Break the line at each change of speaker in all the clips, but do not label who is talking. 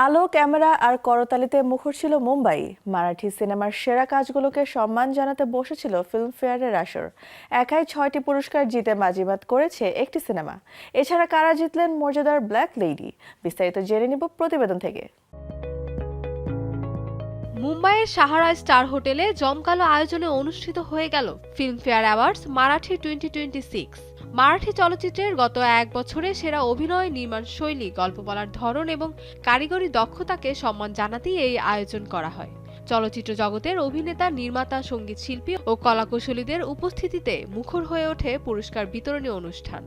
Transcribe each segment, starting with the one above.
আলো, ক্যামেরা আর করতালিতে মুখর ছিল মুম্বাই। মারাঠি সিনেমার সেরা কাজগুলোকে সম্মান জানাতে বসেছিল ফিল্মফেয়ারের আসর। একাই 6টি পুরস্কার জিতে বাজিমাত করেছে একটি সিনেমা। এছাড়া কারা জিতলেন মর্যাদার ব্ল্যাক লেডি, বিস্তারিত জেনে নিব প্রতিবেদন থেকে।
মুম্বাইয়ের সাহারা স্টার হোটেলে জমকালো আয়োজনে অনুষ্ঠিত হয়ে গেল ফিল্মফেয়ার অ্যাওয়ার্ডস মারাঠি 2026। মারাঠি চলচ্চিত্রের গত এক বছরে সেরা অভিনয়, নির্মাণ শৈলী, গল্প বলার ধরন এবং কারিগরি দক্ষতাকে সম্মান জানাতেই এই আয়োজন করা হয়। চলচ্চিত্র জগতের অভিনেতা, নির্মাতা, সঙ্গীত শিল্পী ও কলাকুশলীদের উপস্থিতিতে মুখর হয়ে ওঠে পুরস্কার বিতরণী অনুষ্ঠান।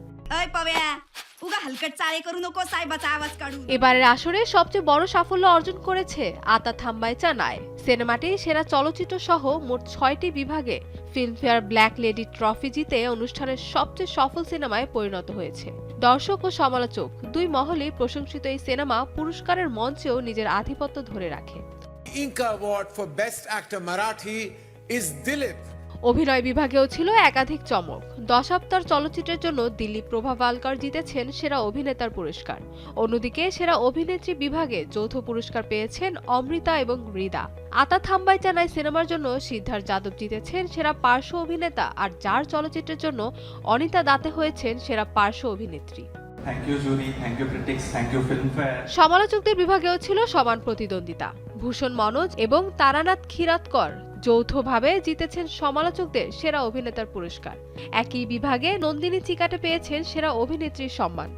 এবারের আসরে সবচেয়ে বড় সাফল্য অর্জন করেছে আতা থাম্বাইচা নায় সিনেমাটি। সেরা চলচ্চিত্র সহ মোট 6টি বিভাগে ফিল্মফেয়ার ব্ল্যাক লেডি ট্রফি জিতে অনুষ্ঠানের সবচেয়ে সফল সিনেমায় পরিণত হয়েছে। দর্শক ও সমালোচক দুই মহলেই প্রশংসিত এই সিনেমা পুরস্কারের মঞ্চেও নিজের আধিপত্য ধরে রাখে।
Inca Award for Best Actor Marathi is Dilip.
অভিনয় বিভাগেও ছিল একাধিক চমক। দশাবতার চলচ্চিত্রের জন্য দিলীপ প্রভাবালকর জিতেছেন সেরা অভিনেতার পুরস্কার। অন্যদিকে সেরা অভিনেত্রী বিভাগে যৌথ পুরস্কার পেয়েছেন অমৃতা এবং হৃদা। আতা থাম্বাইচা নায় সিনেমার জন্য সিদ্ধার্থ যাদব জিতেছেন সেরা পার্শ্ব অভিনেতা, আর যার চলচ্চিত্রের জন্য অনিতা দাতে হয়েছেন সেরা পার্শ্ব অভিনেত্রী। সমালোচকদের বিভাগেও ছিল সমান প্রতিদ্বন্দ্বিতা। ভূষণ মনোজ এবং তারানাথ খিরাতকর যৌথভাবে জিতেছেন সমালোচকদের সেরা অভিনেতার পুরস্কার। একই বিভাগে নন্দিনী চিকাটে পেয়েছেন সেরা অভিনেত্রীর সম্মান।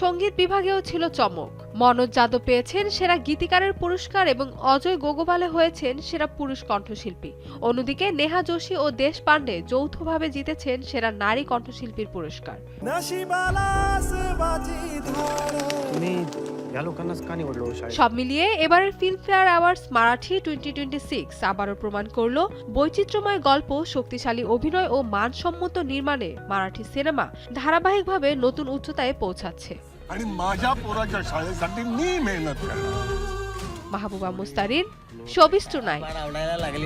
সঙ্গীত বিভাগেও ছিল চমক। মনোজ যাদব পেয়েছেন সেরা গীতিকারের পুরস্কার এবং অজয় গোগোবালে হয়েছেন সেরা পুরুষ কণ্ঠশিল্পী। অন্যদিকে নেহা যোশী ও দেশ পান্ডে যৌথভাবে জিতেছেন সেরা নারী কণ্ঠশিল্পীর পুরস্কার। সব মিলিয়ে এবারের ফিল্মফেয়ার অ্যাওয়ার্ডস মারাঠি 2026 আবারও প্রমাণ করল বৈচিত্র্যময় গল্প, শক্তিশালী অভিনয় ও মানসম্মত নির্মাণে মারাঠি সিনেমা ধারাবাহিকভাবে নতুন উচ্চতায় পৌঁছাচ্ছে। Mahbuba Mustarin, showbiz tonight.